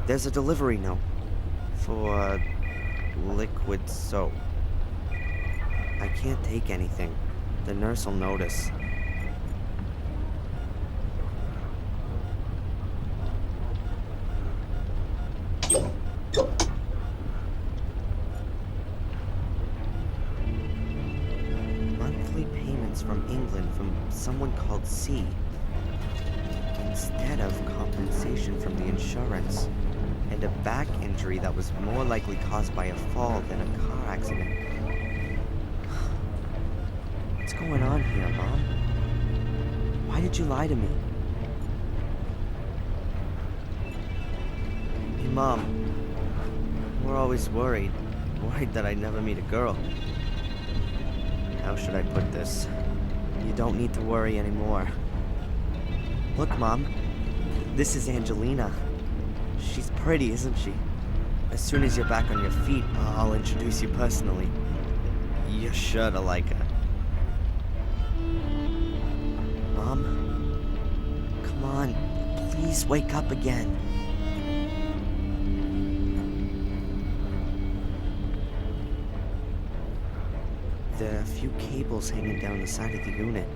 There's a delivery note for liquid soap. I can't take anything. The nurse will notice. Monthly payments from England from someone called C. Instead of compensation from the insurance. And a back injury that was more likely caused by a fall than a car accident. What's going on here, Mom? Why did you lie to me? Hey, Mom. We're always worried. Worried that I'd never meet a girl. How should I put this? You don't need to worry anymore. Look, Mom. This is Angelina. She's pretty, isn't she? As soon as you're back on your feet, I'll introduce you personally. You're sure to like her. Mom? Come on. Please wake up again. There are a few cables hanging down the side of the unit.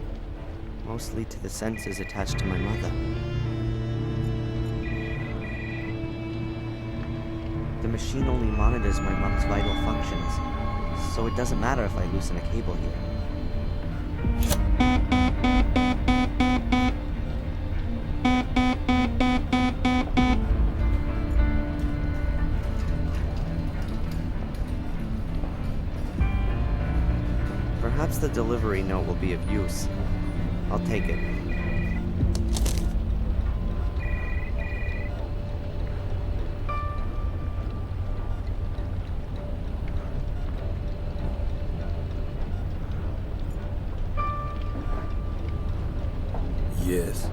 Mostly to the sensors attached to my mother. The machine only monitors my mom's vital functions, so it doesn't matter if I loosen a cable here. Perhaps the delivery note will be of use. I'll take it. Yes.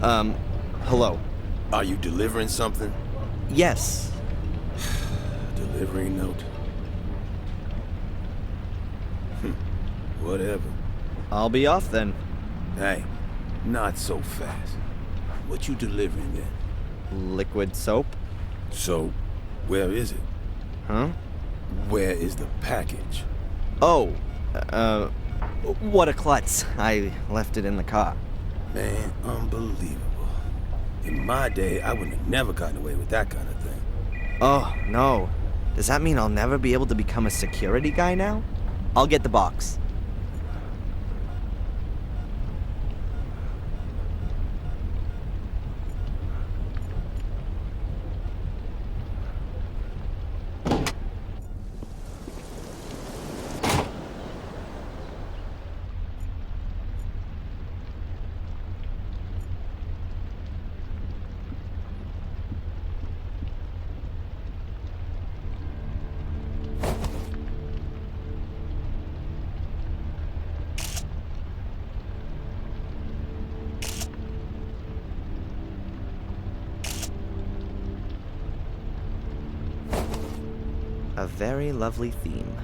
Hello. Are you delivering something? Yes. Delivery note. Whatever. I'll be off then. Hey, not so fast. What you delivering then? Liquid soap? So, where is it? Huh? Where is the package? Oh, what a klutz. I left it in the car. Man, unbelievable. In my day, I would have never gotten away with that kind of thing. Oh, no. Does that mean I'll never be able to become a security guy now? I'll get the box. A very lovely theme.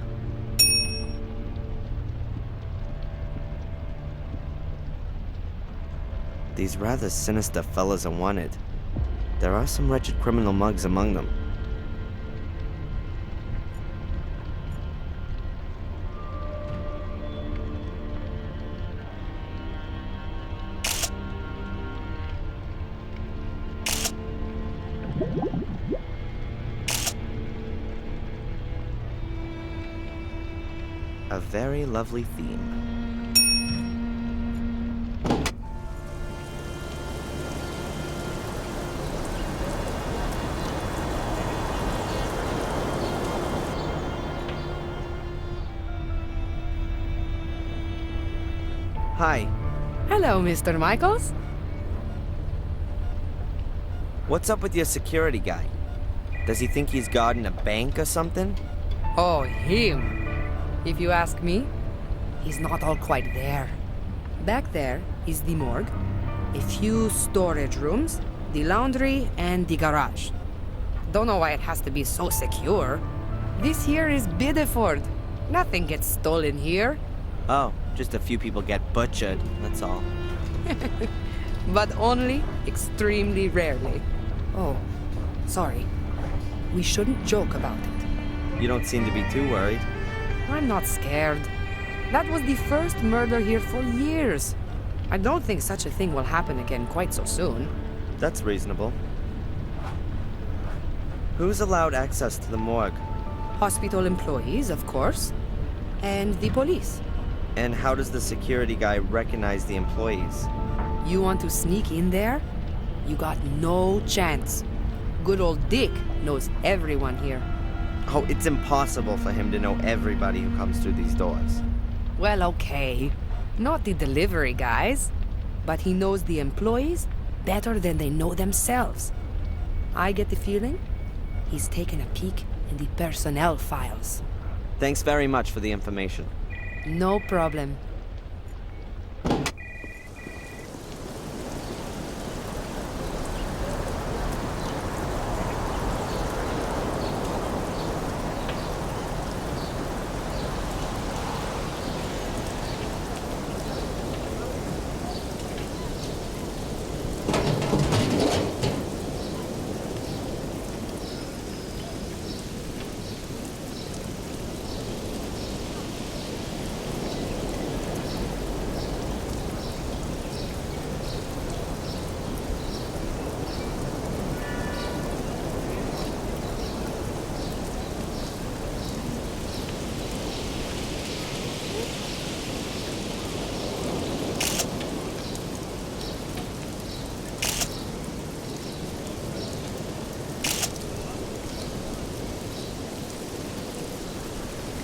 These rather sinister fellas are wanted. There are some wretched criminal mugs among them. A very lovely theme. Hi. Hello, Mr. Michaels. What's up with your security guy? Does he think he's guarding a bank or something? Oh, him. If you ask me, he's not all quite there. Back there is the morgue, a few storage rooms, the laundry, and the garage. Don't know why it has to be so secure. This here is Bideford. Nothing gets stolen here. Oh, just a few people get butchered, that's all. But only extremely rarely. Oh, Sorry. We shouldn't joke about it. You don't seem to be too worried. I'm not scared. That was the first murder here for years. I don't think such a thing will happen again quite so soon. That's reasonable. Who's allowed access to the morgue? Hospital employees, of course. And the police. And how does the security guy recognize the employees? You want to sneak in there? You got no chance. Good old Dick knows everyone here. Oh, it's impossible for him to know everybody who comes through these doors. Well, okay. Not the delivery guys. But he knows the employees better than they know themselves. I get the feeling he's taken a peek in the personnel files. Thanks very much for the information. No problem.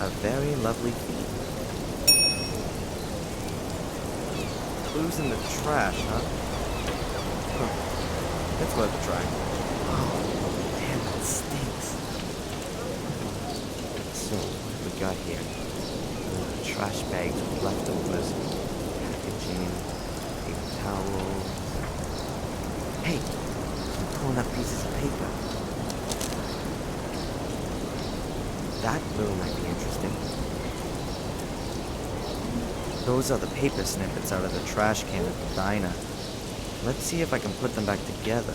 A very lovely feed. Clues in the trash, huh? It's worth a try. Oh, man, that stinks. So, what have we got here? Trash bags with leftovers, packaging, paper towels. Hey, I'm pulling up pieces of paper. That glue might be interesting. Those are the paper snippets out of the trash can at the diner. Let's see if I can put them back together.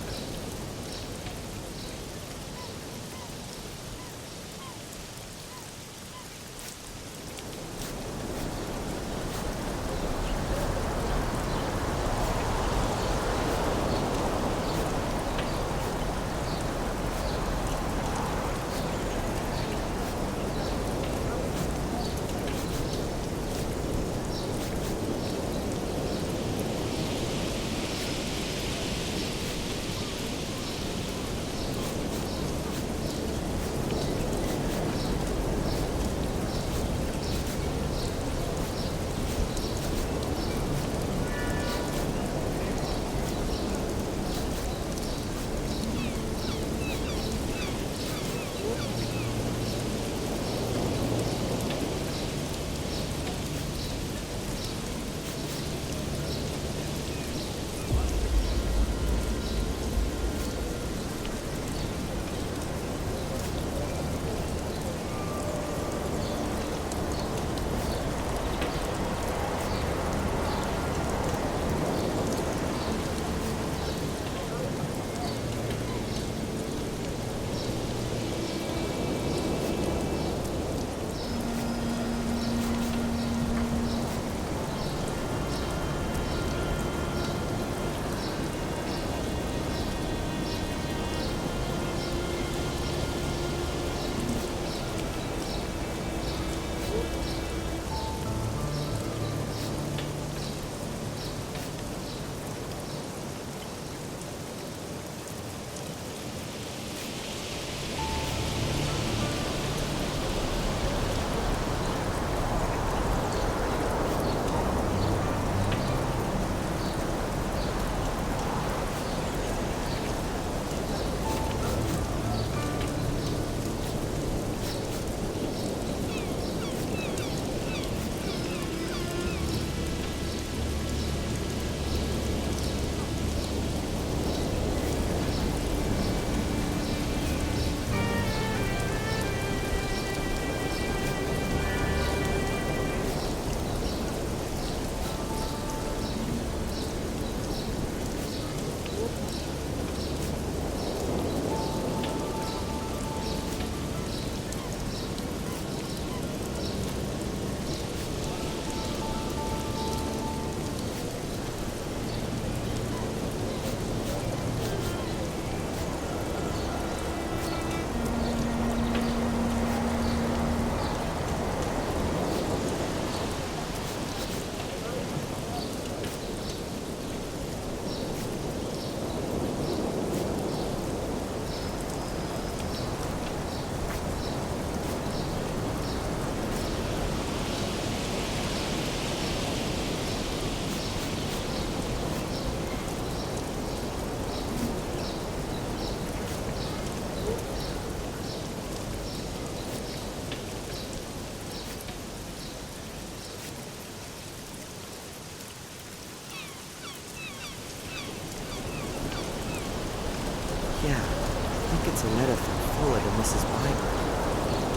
letter from Fuller to Mrs. Piper.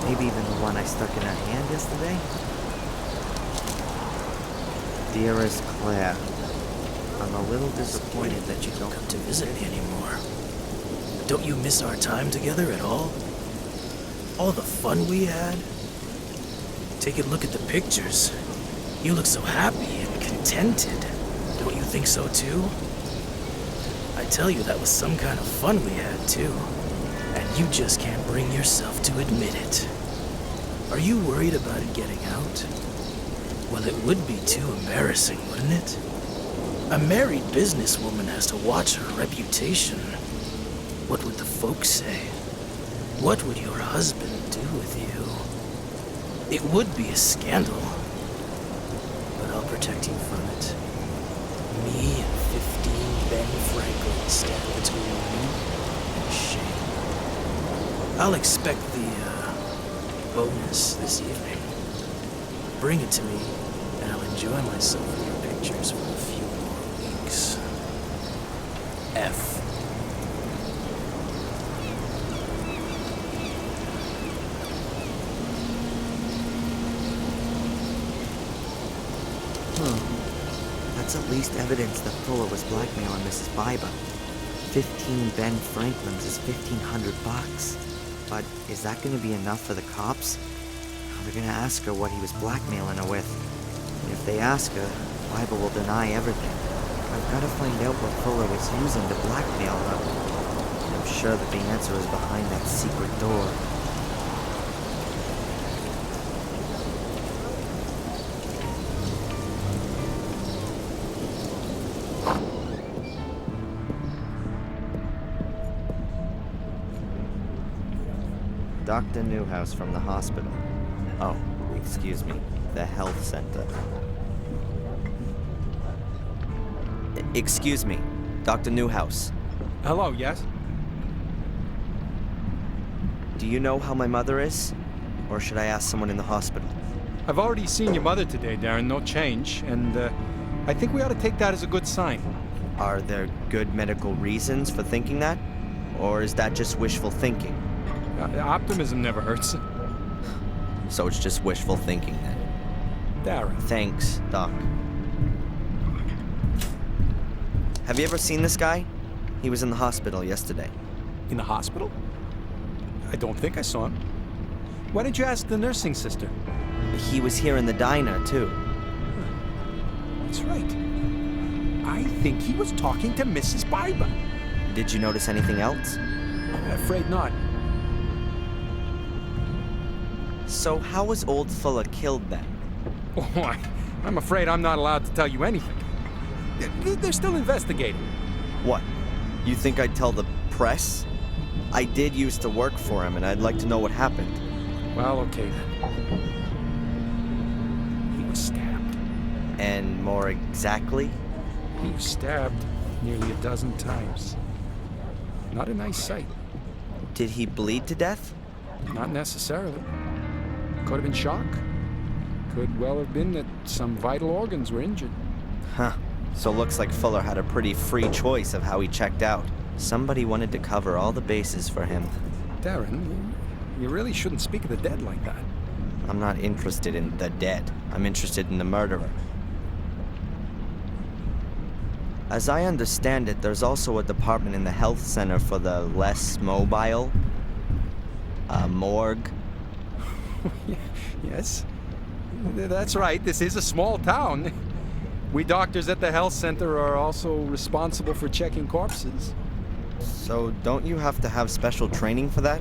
Maybe even the one I stuck in her hand yesterday? Dearest Claire, I'm a little disappointed that you don't come to visit me anymore. Don't you miss our time together at all? All the fun we had? Take a look at the pictures. You look so happy and contented. Don't you think so too? I tell you, that was some kind of fun we had too. And you just can't bring yourself to admit it. Are you worried about it getting out? Well, it would be too embarrassing, wouldn't it? A married businesswoman has to watch her reputation. What would the folks say? What would your husband do with you? It would be a scandal. But I'll protect you from it. Me and 15 Ben Franklin stand between you and shame. I'll expect the, bonus this evening. Bring it to me, and I'll enjoy myself with your pictures for a few more weeks. F. That's at least evidence that Fuller was blackmailing Mrs. Biber. 15 Ben Franklins is $1,500. But is that going to be enough for the cops? They're going to ask her what he was blackmailing her with. And if they ask her, Biber will deny everything. I've got to find out what Fuller was using to blackmail her. And I'm sure that the answer is behind that secret door. Dr. Newhouse from the hospital. Oh, excuse me, the health center. Excuse me, Dr. Newhouse. Hello, yes? Do you know how my mother is? Or should I ask someone in the hospital? I've already seen your mother today, Darren, no change, and I think we ought to take that as a good sign. Are there good medical reasons for thinking that? Or is that just wishful thinking? Optimism never hurts. So it's just wishful thinking then. Darren. Thanks, Doc. Have you ever seen this guy? He was in the hospital yesterday. In the hospital? I don't think I saw him. Why didn't you ask the nursing sister? He was here in the diner, too. That's right. I think he was talking to Mrs. Biber. Did you notice anything else? Afraid not. So how was old Fuller killed then? Oh, I'm afraid I'm not allowed to tell you anything. They're still investigating. What? You think I'd tell the press? I did used to work for him, and I'd like to know what happened. Well, okay then. He was stabbed. And more exactly? He was stabbed nearly a dozen times. Not a nice sight. Did he bleed to death? Not necessarily. Could have been shock. Could well have been that some vital organs were injured. Huh. So looks like Fuller had a pretty free choice of how he checked out. Somebody wanted to cover all the bases for him. Darren, you really shouldn't speak of the dead like that. I'm not interested in the dead. I'm interested in the murderer. As I understand it, there's also a department in the health center for the less mobile. A morgue. Yes, that's right. This is a small town. We doctors at the health center are also responsible for checking corpses. So don't you have to have special training for that?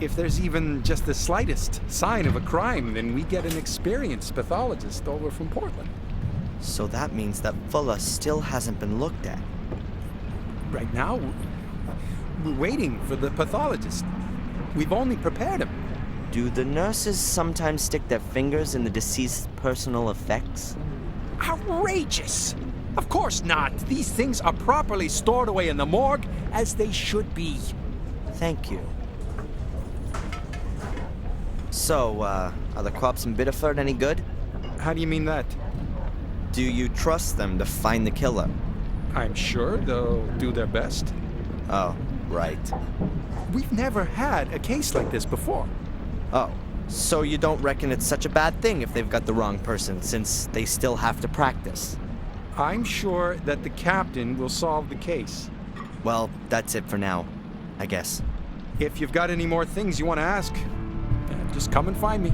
If there's even just the slightest sign of a crime, then we get an experienced pathologist over from Portland. So that means that Fuller still hasn't been looked at. Right now, we're waiting for the pathologist. We've only prepared him. Do the nurses sometimes stick their fingers in the deceased's personal effects? Outrageous! Of course not. These things are properly stored away in the morgue, as they should be. Thank you. So, are the cops in Biddeford any good? How do you mean that? Do you trust them to find the killer? I'm sure they'll do their best. Oh, right? We've never had a case like this before. Oh, so you don't reckon it's such a bad thing if they've got the wrong person, since they still have to practice? I'm sure that the captain will solve the case. Well, that's it for now, I guess. If you've got any more things you want to ask, just come and find me.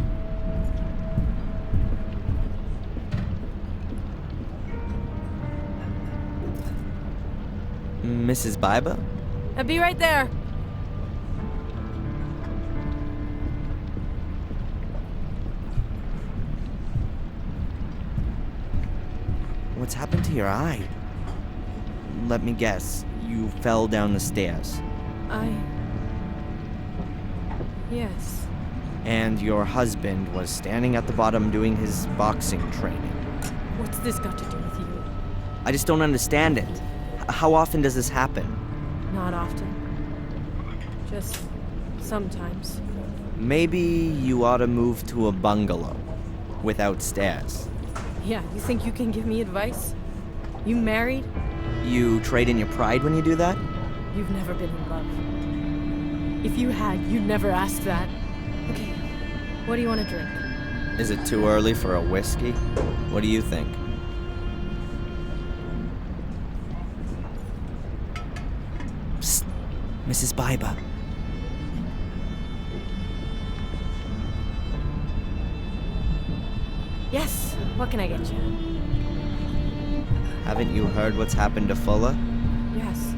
Mrs. Biba? I'll be right there. What's happened to your eye? Let me guess, you fell down the stairs. Yes. And your husband was standing at the bottom doing his boxing training. What's this got to do with you? I just don't understand it. How often does this happen? Not often. Just sometimes. Maybe you ought to move to a bungalow without stairs. Yeah, you think you can give me advice? You married? You trade in your pride when you do that? You've never been in love. If you had, you'd never ask that. Okay, what do you want to drink? Is it too early for a whiskey? What do you think? Psst, Mrs. Biba. Yes, what can I get you? Haven't you heard what's happened to Fuller? Yes.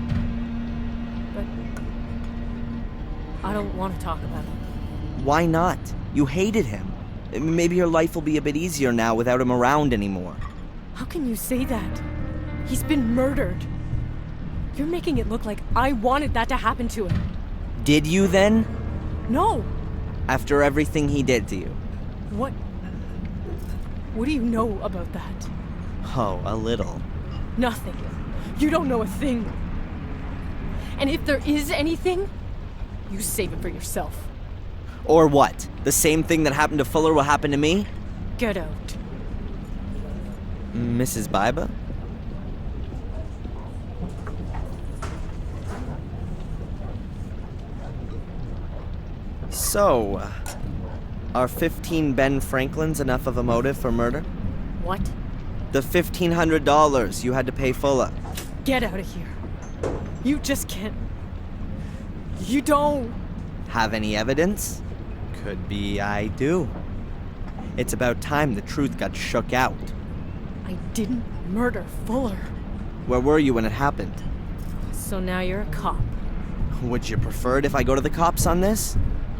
But I don't want to talk about it. Why not? You hated him. Maybe your life will be a bit easier now without him around anymore. How can you say that? He's been murdered. You're making it look like I wanted that to happen to him. Did you then? No. After everything he did to you? What do you know about that? Oh, a little. Nothing. You don't know a thing. And if there is anything, you save it for yourself. Or what? The same thing that happened to Fuller will happen to me? Get out. Mrs. Biba? So, are 15 Ben Franklins enough of a motive for murder? What? The $1,500 you had to pay Fuller. Get out of here. You just can't. You don't. Have any evidence? Could be I do. It's about time the truth got shook out. I didn't murder Fuller. Where were you when it happened? So now you're a cop. Would you prefer it if I go to the cops on this?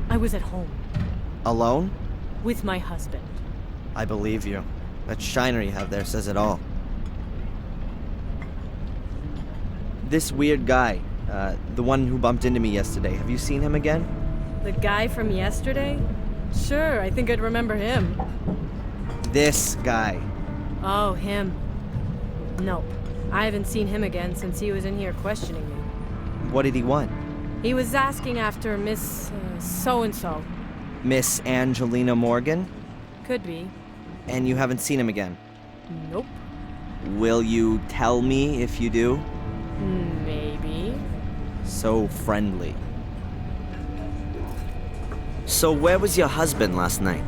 I was at home Alone? with my husband. I believe you. That shiner you have there says it all. This weird guy, the one who bumped into me yesterday, have you seen him again? The guy from yesterday? Sure, I think I'd remember him. This guy. Oh, him. Nope. I haven't seen him again since he was in here questioning me. What did he want? He was asking after Miss so-and-so. Miss Angelina Morgan? Could be. And you haven't seen him again? Nope. Will you tell me if you do? Maybe. So friendly. So where was your husband last night?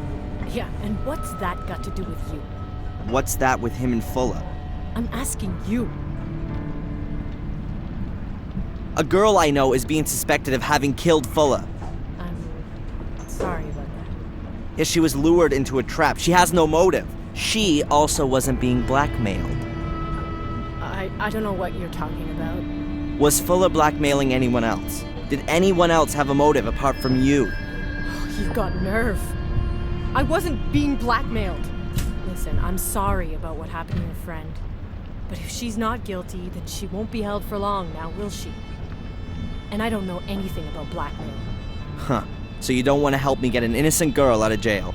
Yeah, and what's that got to do with you? What's that with him and Fuller? I'm asking you. A girl I know is being suspected of having killed Fuller. I'm sorry about that. Yes, she was lured into a trap. She has no motive. She also wasn't being blackmailed. I don't know what you're talking about. Was Fuller blackmailing anyone else? Did anyone else have a motive apart from you? You've got nerve. I wasn't being blackmailed. Listen, I'm sorry about what happened to your friend. But if she's not guilty, then she won't be held for long now, will she? And I don't know anything about blackmail. Huh. So you don't want to help me get an innocent girl out of jail?